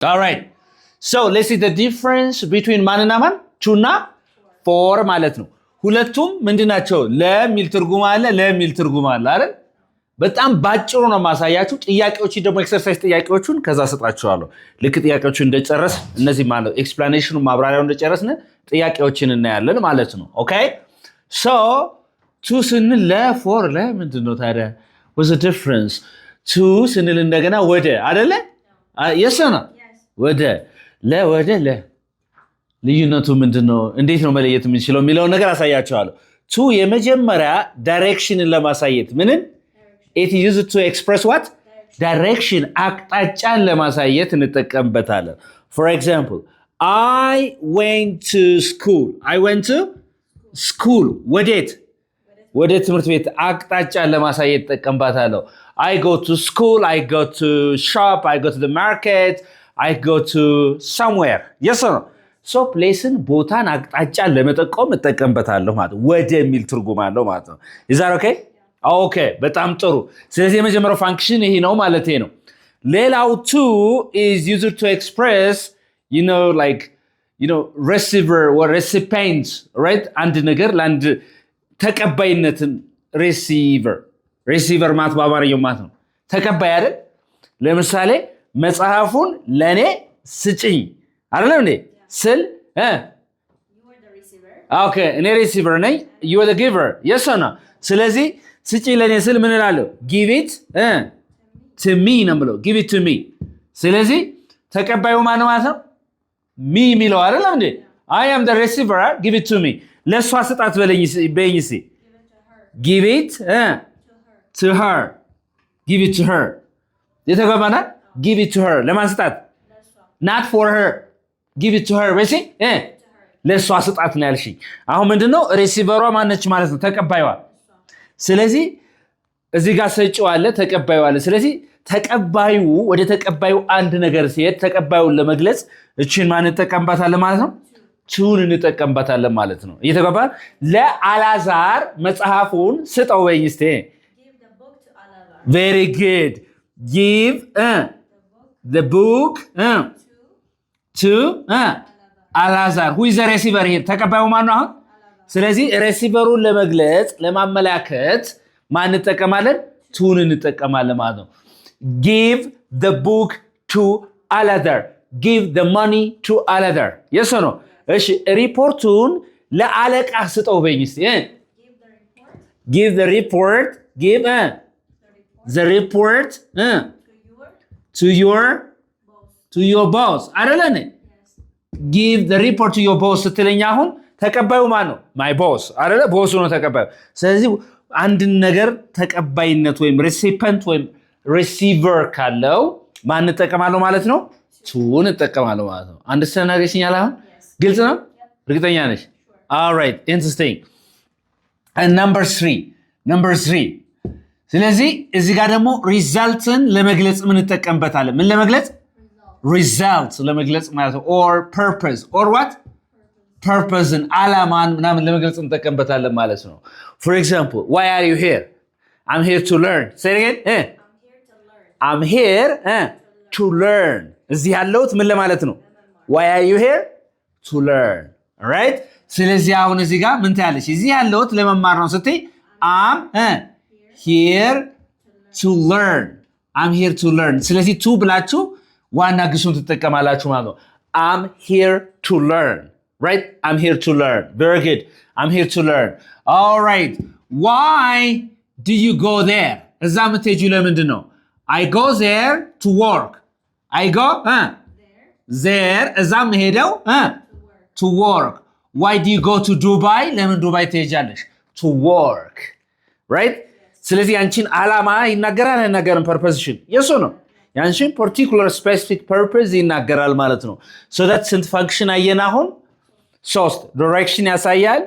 All right. So let's see the difference between ማን እና ማን to እና for ማለት ነው። ሁለቱም ምንድናቸው? ለሚል ትርጉም አለ፣ ለሚል ትርጉም አለ አይደል? በጣም ባጭሩ ነው ማሳያችሁ። ጥያቄዎች ደግሞ ኤክሰርሳይዝ ጥያቄዎቹን ከዛ ሰጣችኋለሁ። ልክ ጥያቄዎቹን እንደጨረስ እነዚህ ማለት ኤክስፕላኔሽኑ ማብራሪያው እንደጨረስን ጥያቄዎችን እናያለን ማለት ነው። ኦኬ ሶ ቱ ስንል ለፎር ለምንድን ነው ታዲያ? what's the difference? ቱ ስንል እንደገና ወደ አይደለ? የሰና ወደ ለወደ ለ ልዩነቱ ምንድነው? እንዴት ነው መለየት የምንችለው የሚለው ነገር አሳያችኋለሁ። ቱ የመጀመሪያ ዳይሬክሽንን ለማሳየት ምንን it is used to express what? Direction. አቅጣጫን ለማሳየት እንጠቀምበታለን። For example, I went to school. I went to school. ወዴት? ወደ ትምህርት ቤት አቅጣጫን ለማሳየት እንጠቀምበታለሁ። I go to school, I go to shop, I go to the market, I go to somewhere. Yes or no? So placeን ቦታን አቅጣጫን ለመጠቆም እንጠቀምበታለሁ ማለት ነው። ወደ የሚል ትርጉም አለው ማለት ነው። Is that okay? ኦኬ በጣም ጥሩ። ስለዚህ የመጀመሪያው ፋንክሽን ይሄ ነው ማለት ነው። ሌላው to is used to express receiver or recipient, right? አንድ ነገር ለአንድ ተቀባይነትን receiver ማለት በአማርኛው ማለት ነው ተቀባይ አይደል? ለምሳሌ መጽሐፉን ለኔ ስጭኝ አይደል እንዴ ስል you are the receiver. ኦኬ እኔ ሪሲቨር ነኝ, you are the giver. yes or no? ስለዚህ ስጪ ለኔ ስል ምን እላለሁ? give it to me ነው የምለው። give it to me። ስለዚህ ተቀባዩ ማን ማለት ነው? me የሚለው አይደል እንዴ? I am the receiver, give it to me። ለሷ ስጣት በለኝ እስኪ። give it to her. give it to her። የተገባና give it to her ለማን ስጣት? not for her. give it to her በሲ ለሷ ስጣት ነው ያልሽኝ። አሁን ምንድነው ሪሲቨሯ ማነች ማለት ነው? ተቀባይዋ። ስለዚህ እዚህ ጋር ሰጪው አለ፣ ተቀባዩ አለ። ስለዚህ ተቀባዩ ወደ ተቀባዩ አንድ ነገር ሲሄድ ተቀባዩን ለመግለጽ እቺን ማን እንጠቀምባታለን ማለት ነው? ቱን እንጠቀምባታለን ማለት ነው። እየተገባን ለአላዛር መጽሐፉን ስጠው በይኝ እስቲ። give the book to Alazar. very good. give the book to Alazar. who is the receiver here? ተቀባዩ ማን ነው አሁን? ስለዚህ ሪሲቨሩን ለመግለጽ ለማመላከት ማን እንጠቀማለን? ቱን እንጠቀማለን ማለት ነው። give the book to Alazar. give the money to Alazar. yes or no? እሺ ሪፖርቱን ለአለቃ ስጠው በይኝ እስቲ። give the report. give the report to your boss. አይደለም? give the report to your boss ስትለኝ አሁን ተቀባዩ ማን ነው? my boss አይደለ? ቦሱ ነው ተቀባዩ። ስለዚህ አንድ ነገር ተቀባይነት ወይም ሪሲፐንት ወይም ሪሲቨር ካለው ማን እንጠቀማለሁ ማለት ነው? ቱን እንጠቀማለሁ ማለት ነው። አንደርስታንድ አድርገሽኛል? አሁን ግልጽ ነው? እርግጠኛ ነሽ? all right, interesting. and number 3 ስለዚህ እዚህ ጋር ደግሞ ሪዛልትን ለመግለጽ ምን እንጠቀምበታለን? ምን ለመግለጽ? ሪዛልት ለመግለጽ ማለት ነው። or purpose or what? purpose-ን ዓላማን ምናምን ለመግለጽ እንጠቀምበታለን ማለት ነው። for example, why are you here? I'm here to learn. say it again. I'm here to learn. እዚህ ያለሁት ምን ለማለት ነው? why are you here? to learn. all right? ስለዚህ አሁን እዚህ ጋር ምን ታያለሽ? እዚህ ያለሁት ለመማር ነው ስትይ I'm here to learn. I'm here to learn. ስለዚህ to ብላችሁ ዋና ግሱን ትጠቀማላችሁ ማለት ነው። I'm here to learn. right? I'm here to learn. very good. I'm here to learn. all right. why do you go there? እዛ የምትሄጂው ለምንድን ነው? I go there to work. I go there እዛ የምሄደው to work. why do you go to Dubai? ለምን ዱባይ ትሄጃለሽ? to work. right? ስለዚህ ያንቺን ዓላማ ይናገራል አይናገርም? ፐርፐዝሽን የሱ ነው። ያንቺን ፓርቲኩላር ስፔሲፊክ ፐርፐዝ ይናገራል ማለት ነው። so that ስንት ፋንክሽን አየን አሁን? 3 ዳይሬክሽን ያሳያል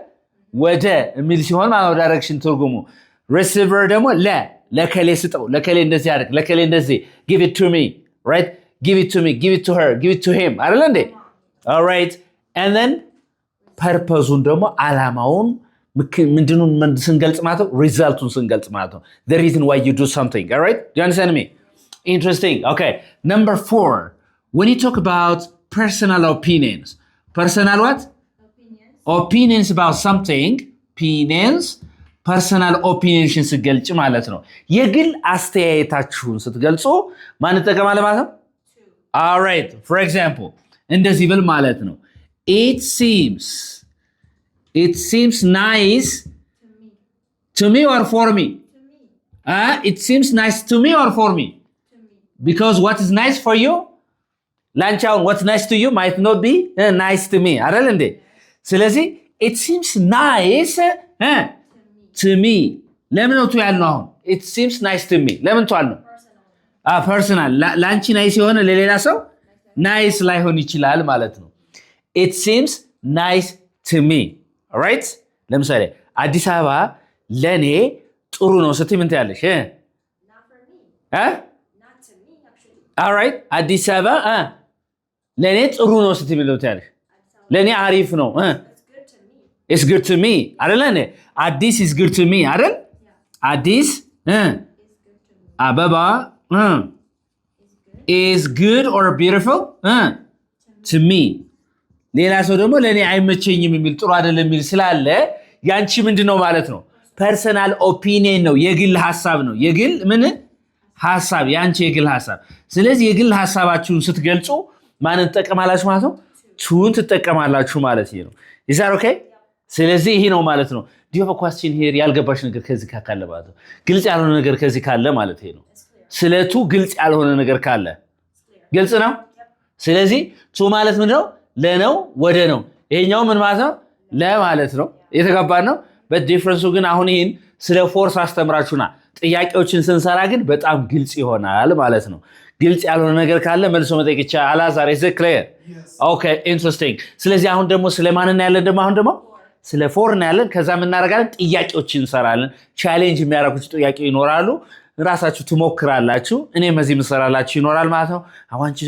ወደ የሚል ሲሆን ማለት ነው ዳይሬክሽን ትርጉሙ። ሪሲቨር ደግሞ ለከሌ ስጠው፣ ለከሌ እንደዚህ አድርግ፣ ለከሌ እንደዚህ give it to me, right? give it to me, give it to her, give it to him አይደል እንዴ? all right. and then ፐርፐዙን ደግሞ ዓላማውን ምንድነው ስንገልጽ ማለት ነው? ሪዛልቱን ስንገልጽ ማለት ነው። the reason why you do something. all right? do you understand me? interesting. okay. number 4. when you talk about personal opinions personal what opinions about something opinions personal opinions ስትገልጽ ማለት ነው የግል አስተያየታችሁን ስትገልጹ ማን ተጠቀማለ ማለት ነው all right for example እንደዚህ ብል ማለት ነው it seems nice to me or for me it seems nice to me or for me because what is nice for you ላንቻውን what's nice to you might not be nice to me አይደል እንዴ ስለዚህ it seems nice to me ለምን ነው ያልነው አሁን it seems nice to me ለምን ተዋልነው personal ላንቺ nice የሆነ ለሌላ ሰው nice ላይሆን ይችላል ማለት ነው it seems nice to me all right ለምሳሌ አዲስ አበባ ለኔ ጥሩ ነው ስትይ ምን ትያለሽ not for me not to me actually all right አዲስ አበባ ለኔ ጥሩ ነው ስትይ ምን ትያለሽ ለኔ አሪፍ ነው it's good to me አይደል አዲስ is good to me አይደል አዲስ አበባ is good or beautiful to me ሌላ ሰው ደግሞ ለኔ አይመቸኝም የሚል ጥሩ አይደለም የሚል ስላለ ያንቺ ምንድነው ማለት ነው personal opinion ነው የግል ሐሳብ ነው የግል ምን ሐሳብ ያንቺ የግል ሐሳብ ስለዚህ የግል ሐሳባችሁን ስትገልጹ ማንን ተጠቀማላችሁ ማለት ነው ቱን ተጠቀማላችሁ ማለት ነው is that okay ስለዚህ ይሄ ነው ማለት ነው do you have a question here ያልገባሽ ነገር ከዚህ ካለ ማለት ነው ግልጽ ያልሆነ ነገር ከዚህ ካለ ማለት ነው ስለቱ ግልጽ ያልሆነ ነገር ካለ ግልጽ ነው ስለዚህ ቱ ማለት ምንድነው ለነው ወደ ነው ይሄኛው ምን ማለት ነው ለማለት ነው የተጋባን ነው በዲፈረንሱ ግን አሁን ይሄን ስለ ፎርስ አስተምራችሁና ጥያቄዎችን ስንሰራ ግን በጣም ግልጽ ይሆናል ማለት ነው ግልጽ ያልሆነ ነገር ካለ መልሶ መጠየቅ ይቻላል አላዛር is it clear okay interesting ስለዚህ አሁን ደግሞ ስለማንና ያለን ደግሞ አሁን ደግሞ ስለ ፎር እና ያለን ከዛ ምን እናደርጋለን ጥያቄዎችን እንሰራለን ቻሌንጅ የሚያደርጉት ጥያቄ ይኖራሉ ራሳችሁ ትሞክራላችሁ እኔም እዚህ መስራላችሁ ይኖራል ማለት ነው አዋንቺ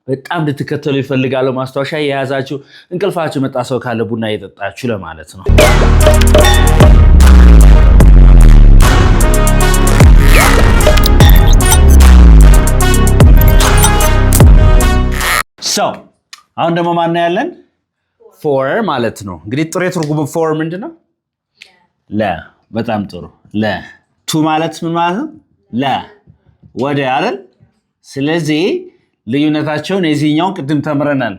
በጣም ልትከተሉ ይፈልጋሉ ማስተዋሻ የያዛችሁ እንቅልፋችሁ መጣ ሰው ካለ ቡና እየጠጣችሁ ለማለት ነው so አሁን ደግሞ ማን ያለን for ማለት ነው እንግዲህ ጥሬ ትርጉሙ for ምንድነው ለ በጣም ጥሩ ለ to ማለት ምን ማለት ነው ለ ወደ አይደል ስለዚህ ልዩነታቸውን የዚህኛውን ቅድም ተምረናል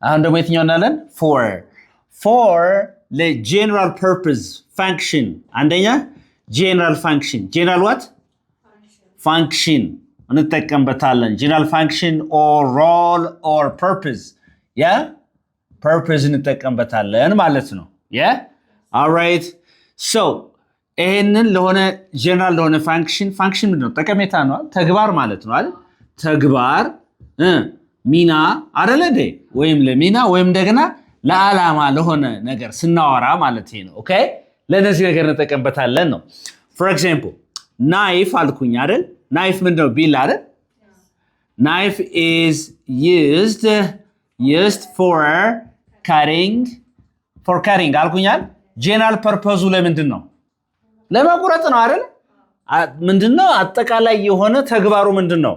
አሁን ደግሞ የትኛው እናለን for the general purpose function አንደኛ general function general what function እንጠቀምበታለን general function or role or purpose yeah purpose እንጠቀምበታለን ማለት ነው yeah all right so ይሄንን ለሆነ general ለሆነ function ምንድነው ጠቀሜታ ነው ተግባር ማለት ነው አይደል ተግባር ሚና አይደል እንዴ ወይም ለሚና ወይም እንደገና ለዓላማ ለሆነ ነገር ስናወራ ማለት ነው ኦኬ ለነዚህ ነገር እንጠቀምበታለን ነው for example knife አልኩኝ አይደል knife ምንድነው ቢላ አይደል knife is used for cutting አልኩኛል general purpose ለምንድነው ለመቁረጥ ነው አይደል ምንድነው አጠቃላይ የሆነ ተግባሩ ምንድነው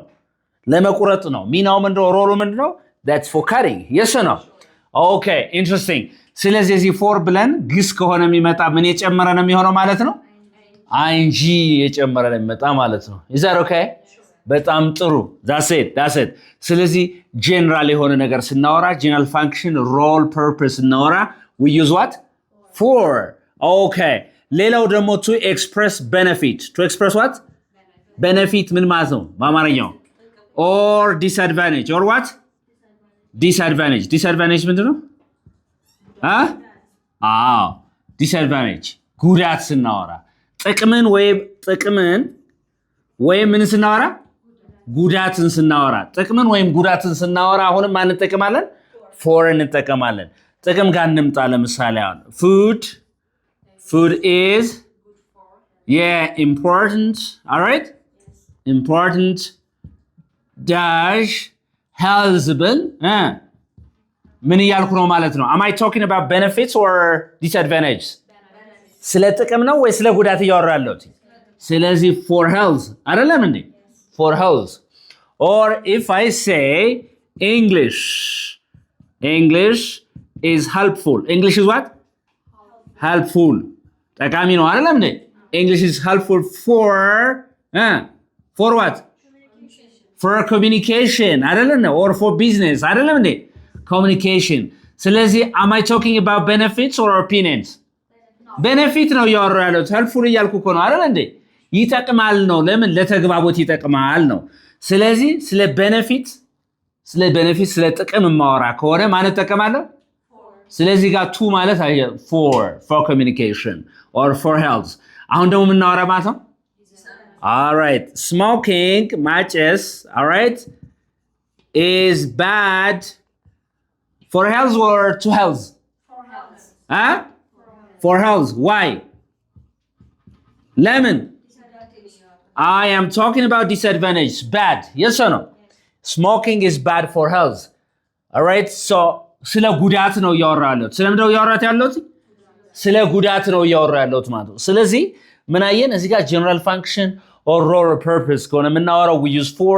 ለመቁረጥ ነው ሚናው ምንድነው ሮሉ ምንድነው that's for cutting yes or no okay interesting ስለዚህ እዚህ for ብለን ግስ ከሆነ የሚመጣ ምን የጨመረ ነው የሚሆነው ማለት ነው ing የጨመረ ነው የሚመጣ ማለት ነው is that okay በጣም ጥሩ that's it ስለዚህ general የሆነ ነገር ስናወራ general function role purpose ስናወራ we use what for okay ሌላው ደግሞ to express benefit to express what benefit ምን ማለት ነው በአማርኛው or disadvantage or what disadvantage ምንድነው disadvantage ጉዳት ስናወራ ጥቅምን ወይም ምን ስናወራ ጉዳትን ስናወራ ጥቅምን ወይም ጉዳትን ስናወራ አሁንም ማን እንጠቀማለን for እንጠቀማለን ጥቅም ጋር እንምጣ ለምሳሌ አሁን food is important all right important dash healthable ምን ያልኩ ነው ማለት ነው am I talking about benefits or disadvantages ስለ ጥቅም ነው ወይ ስለ ጉዳት ያወራለሁ ስለዚህ for health አይደለም እንዴ for health or if I say English is helpful. English is what? Helpful. ጠቃሚ ነው አይደለም እንዴ? English is helpful for what? For communication አይደለም or for business አይደለም እንዴ? Communication. ስለዚህ am I talking about benefits or opinions? Benefit ነው እያወራሁ ያለሁት። helpful እያልኩ እኮ ነው አይደል እንዴ? ይጠቅማል ነው። ለምን? ለተግባቦት ይጠቅማል ነው። ስለዚህ ስለ ቤኔፊት ስለ ጥቅም ማወራ ከሆነ ማን እጠቀማለሁ? ስለዚህ ጋር ቱ ማለት for communication or for health። አሁን ደግሞ የምናወራ ማለት ነው all right smoking matches all right is bad for health or to health? For health. Why? Lemon. I am talking about disadvantage. Bad. Yes or no? Smoking is bad for health. All right. So, ስለ ጉዳት ነው እያወራ ያለሁት። ስለምንድን ነው እያወራሁት ያለሁት? ስለ ጉዳት ነው እያወራ ያለሁት ማለት ነው። ስለዚህ ምን አየን? እዚህ ጋር general function or role or purpose ከሆነ የምናወራው we use for,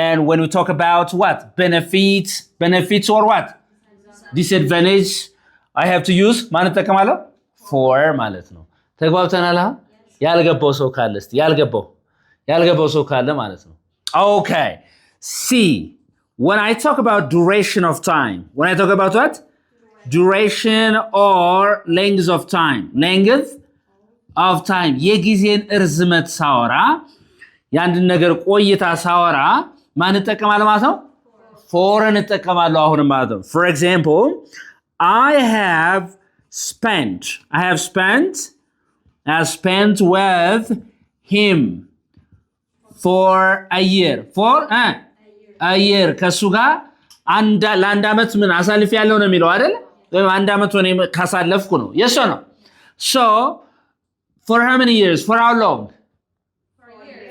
and when we talk about what? Benefits or what? Disadvantage I have to use ማን እጠቀማለሁ? for ማለት ነው። ተግባብተናል? ያልገባው ሰው ካለ እስቲ ያልገባው ሰው ካለ ማለት ነው። Okay. C. When I talk about duration of time. When I talk about what? Duration or length of time. Length of time. የጊዜን እርዝመት ሳወራ የአንድን ነገር ቆይታ ሳወራ ማን እጠቀማለሁ ማለት ነው? for እንጠቀማለሁ አሁንም ማለት ነው። For example, I have spent with him for a year. A year ከሱ ጋር ለአንድ ዓመት ምን አሳልፍ ያለው ነው የሚለው አይደል? ወይም አንድ ዓመት ሆነ ካሳለፍኩ ነው። yes or no? So for how many years? For how long?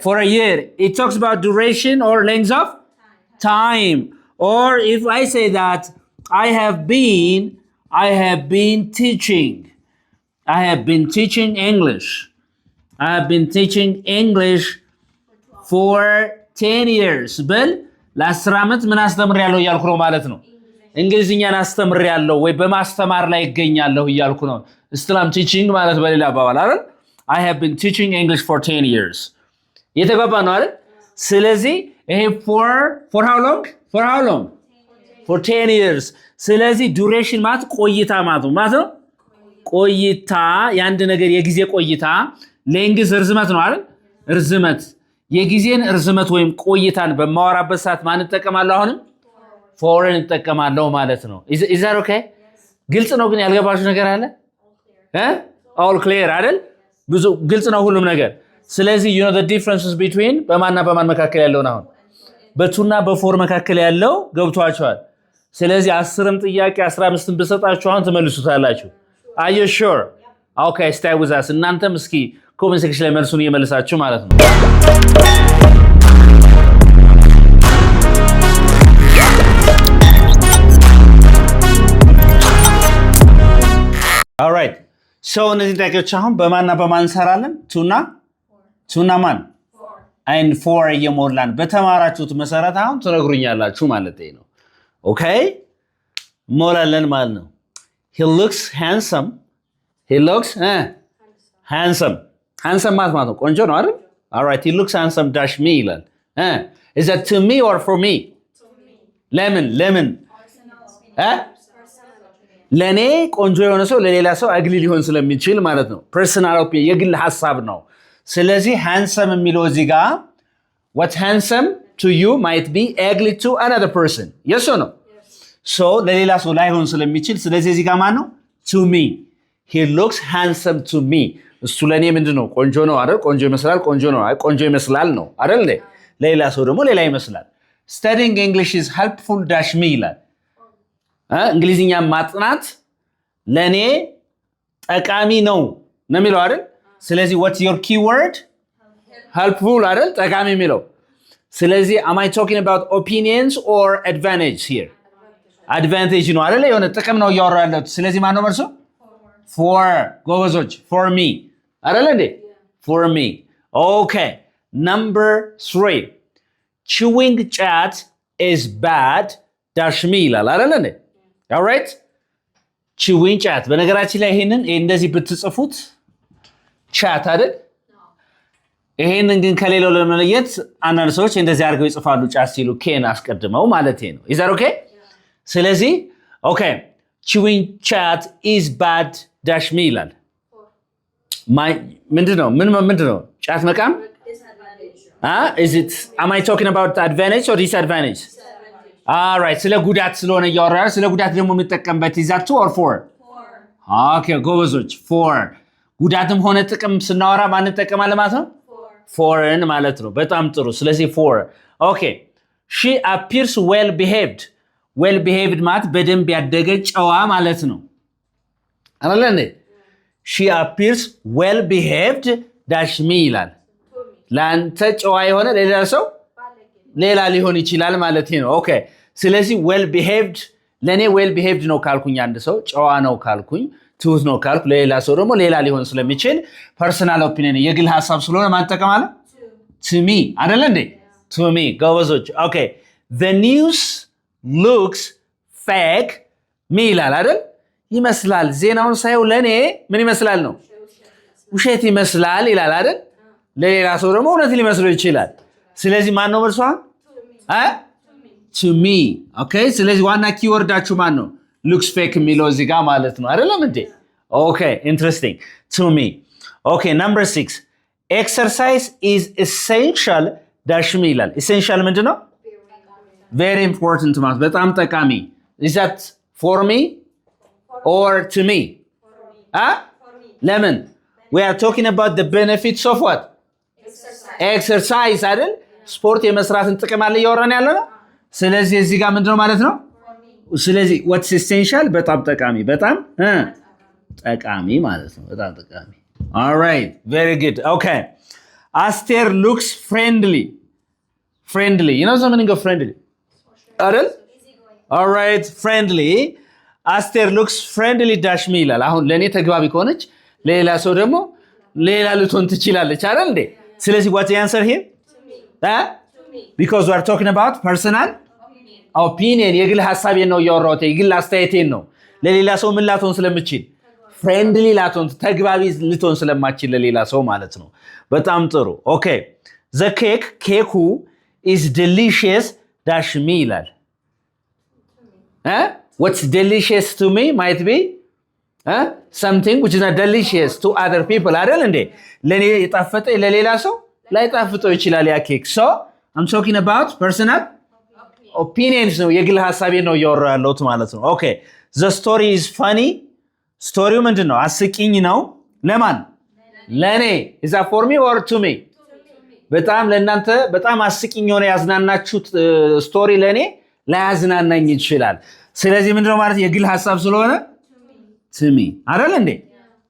For a year. It talks about duration or length of time. Or if I say that I have been teaching English. I have been teaching English for 10 years. ብል ለ10 ዓመት ምን አስተምሬያለሁ እያልኩ ነው ማለት ነው። እንግሊዝኛን አስተምሬያለሁ ወይ በማስተማር ላይ እገኛለሁ እያልኩ ነው። still I'm teaching ማለት በሌላ አባባል አይደል? I have been teaching English for 10 years. የተግባባ ነው አይደል? ስለዚህ ይሄ for how long? For 10 years. ስለዚህ duration ማለት ቆይታ ማለት ነው። ቆይታ የአንድ ነገር የጊዜ ቆይታ length ርዝመት ነው አይደል? ርዝመት የጊዜን ርዝመት ወይም ቆይታን በማወራበት ሰዓት ማን እጠቀማለሁ? አሁንም for እንጠቀማለሁ ማለት ነው። is that okay? ግልጽ ነው ግን ያልገባችሁ ነገር አለ? all clear አይደል? ብዙ ግልጽ ነው ሁሉም ነገር። ስለዚህ you know the differences between በማንና በማን መካከል ያለው ነው። አሁን በቱና በፎር መካከል ያለው ገብቷችኋል። ስለዚህ 10ም ጥያቄ 15ም ብሰጣችሁ አሁን ትመልሱታላችሁ። are you sure? okay, stay with us. እናንተም እስኪ ኮሜንት ሴክሽን ላይ መልሱን እየመለሳችሁ ማለት ነው። all right. so እነዚህ ጥያቄዎች አሁን በማንና በማን እንሰራለን? ቱና ማን and for እየሞላን በተማራችሁት መሰረት አሁን ትነግሩኛላችሁ ማለት ነው። okay? ሞላለን ማለት ነው። he looks handsome. handsome ማለት ነው ቆንጆ ነው አይደል? all right, he looks handsome dash me ይላል። is that to me or for me? ለምን ለኔ ቆንጆ የሆነ ሰው ለሌላ ሰው አግሊ ሊሆን ስለሚችል ማለት ነው። personal opinion የግል ሐሳብ ነው። ስለዚህ handsome የሚለው እዚህ ጋር what handsome to you might be ugly to another person. yes or no? so ለሌላ ሰው ላይሆን ስለሚችል ስለዚህ እዚህ ጋር ማን ነው? to me. he looks handsome to me. እሱ ለኔ ምንድነው? ቆንጆ ነው አይደል? ቆንጆ ይመስላል። ቆንጆ ይመስላል ነው አይደል? ለሌላ ሰው ደግሞ ሌላ ይመስላል። studying English is helpful dash me ይላል። እንግሊዝኛ ማጥናት ለኔ ጠቃሚ ነው የሚለው አይደል? ስለዚህ what's your keyword? helpful አይደል? ጠቃሚ የሚለው ስለዚህ am I talking about opinions or advantage here? advantage ነው አይደል? የሆነ ጥቅም ነው እያወራሁ ያለሁት። ስለዚህ ማን ነው መልሱ? for ጎበዞች for me አይደል እንዴ? for me. okay, number 3 chewing chat is bad dash me ይላል አይደል እንዴ? alright chewing chat በነገራችን ላይ ይሄንን እንደዚህ ብትጽፉት chat አይደል? ይሄንን ግን ከሌላው ለመለየት አንዳንድ ሰዎች እንደዚህ አድርገው ይጽፋሉ ጫት ሲሉ ኬን አስቀድመው ማለት ነው። is that okay? ስለዚህ okay chewing chat is bad dash me ይላል። ምንድነው ጫት መቃም? is it am I talking about advantage or disadvantage? all right ስለ ጉዳት ስለሆነ እያወራን ስለ ጉዳት ደግሞ የምንጠቀምበት is that 2 or 4? okay ጎበዞች 4 ጉዳትም ሆነ ጥቅም ስናወራ ማን እንጠቀማለን ማለት ነው? 4ን ማለት ነው። በጣም ጥሩ። ስለዚህ 4 okay she appears well behaved ማለት በደንብ ያደገ ጨዋ ማለት ነው አይደል? she appears well behaved dash me ይላል። ላንተ ጨዋ የሆነ ሌላ ሰው ሌላ ሊሆን ይችላል ማለት ነው። ኦኬ ስለዚህ well behaved ለኔ well behaved ነው ካልኩኝ አንድ ሰው ጨዋ ነው ካልኩኝ ትሁት ነው ካልኩ ለሌላ ሰው ደግሞ ሌላ ሊሆን ስለሚችል ፐርሰናል ኦፒኒየን የግል ሐሳብ ስለሆነ ማን ተጠቀማለህ? to me አይደል እንዴ? to me ጎበዞች። ኦኬ the news looks fake me ይላል አይደል? ይመስላል ዜናውን ሳይው ለኔ ምን ይመስላል ነው? ውሸት ይመስላል ይላል አይደል? ለሌላ ሰው ደግሞ እውነት ሊመስለው ይችላል። ስለዚህ ማን ነው መልሷ? to me ኦኬ ስለዚህ ዋና ኪወርዳችሁ ማን ነው? looks fake የሚለው እዚህ ጋር ማለት ነው አይደለም እንዴ? ኦኬ ኢንትረስቲንግ to me ኦኬ number 6 exercise is essential dash me ይላል። essential ምንድነው? very important ማለት በጣም ጠቃሚ is that for me or to me? lemon we are talking about the benefits of what? exercise አይደል? ስፖርት የመስራትን ጥቅም አለ እያወራን ያለ ነው። ስለዚህ እዚህ ጋር ምንድነው ማለት ነው? ስለዚህ what's essential በጣም ጠቃሚ ጠቃሚ ማለት ነው። በጣም ጠቃሚ all right very good okay Aster looks friendly you know the meaning of friendly አይደል? all right friendly Aster looks friendly dash me ይላል። አሁን ለኔ ተግባቢ ከሆነች ሌላ ሰው ደግሞ ሌላ ልትሆን ትችላለች አይደል እንዴ? ስለዚህ what's the answer here? because we are talking about personal opinion የግል ሐሳቤን ነው ያወራሁት የግል አስተያየቴን ነው። ለሌላ ሰው ምን ላትሆን ስለምችል ፍሬንድሊ ላትሆን ተግባቢ ልትሆን ስለማችል ለሌላ ሰው ማለት ነው። በጣም ጥሩ ኦኬ the cake is delicious dash me ይላል። what's delicious to me might be something which is not delicious to other people አይደል እንዴ? ለኔ የጣፈጠ ለሌላ ሰው ላይጣፍጠው ይችላል ያ ኬክ so I'm talking about personal opinions ነው የግል ሐሳቤን ነው ያወራው ያለሁት ማለት ነው። ኦኬ the story is funny ስቶሪው ምንድነው? አስቂኝ ነው። ለማን? ለኔ is that for me or to me? በጣም ለእናንተ በጣም አስቂኝ ሆነ ያዝናናችሁት ስቶሪ ለኔ ላያዝናናኝ ይችላል። ስለዚህ ምንድነው ማለት የግል ሐሳብ ስለሆነ to me አይደል እንዴ?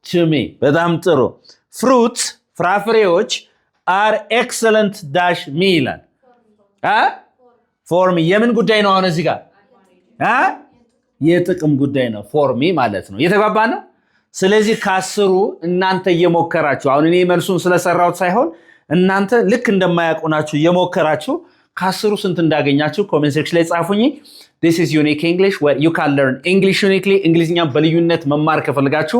to me በጣም ጥሩ fruits ፍራፍሬዎች are excellent dash me ይላል። for me የምን ጉዳይ ነው አሁን እዚህ ጋር? የጥቅም ጉዳይ ነው for me ማለት ነው። የተግባባ ነው። ስለዚህ ካስሩ እናንተ እየሞከራችሁ አሁን እኔ መልሱን ስለሰራሁት ሳይሆን እናንተ ልክ እንደማያውቁናችሁ እየሞከራችሁ ካስሩ ስንት እንዳገኛችሁ ኮሜንት ሴክሽን ላይ ጻፉኝ። this is unique english where you can learn english uniquely እንግሊዝኛ በልዩነት መማር ከፈልጋችሁ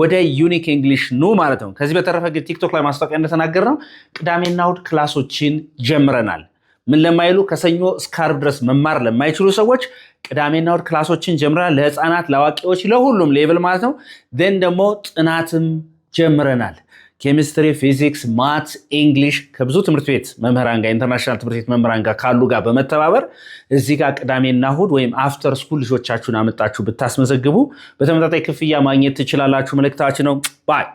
ወደ unique english ኑ ማለት ነው። ከዚህ በተረፈ ግን ቲክቶክ ላይ ማስታወቂያ እንደተናገርነው ቅዳሜና እሑድ ክላሶችን ጀምረናል። ምን ለማይሉ ከሰኞ እስከ ዓርብ ድረስ መማር ለማይችሉ ሰዎች ቅዳሜና እሑድ ክላሶችን ጀምረናል። ለህፃናት ለአዋቂዎች ለሁሉም ሌቭል ማለት ነው። then ደግሞ ጥናትም ጀምረናል። ኬሚስትሪ፣ ፊዚክስ፣ ማት፣ እንግሊሽ ከብዙ ትምህርት ቤት መምህራን ጋር ኢንተርናሽናል ትምህርት ቤት መምህራን ጋር ካሉ ጋር በመተባበር እዚህ ጋር ቅዳሜና እሑድ ወይም አፍተር ስኩል ልጆቻችሁን አመጣችሁ ብታስመዘግቡ በተመጣጣኝ ክፍያ ማግኘት ትችላላችሁ። መልእክታችን ነው። ባይ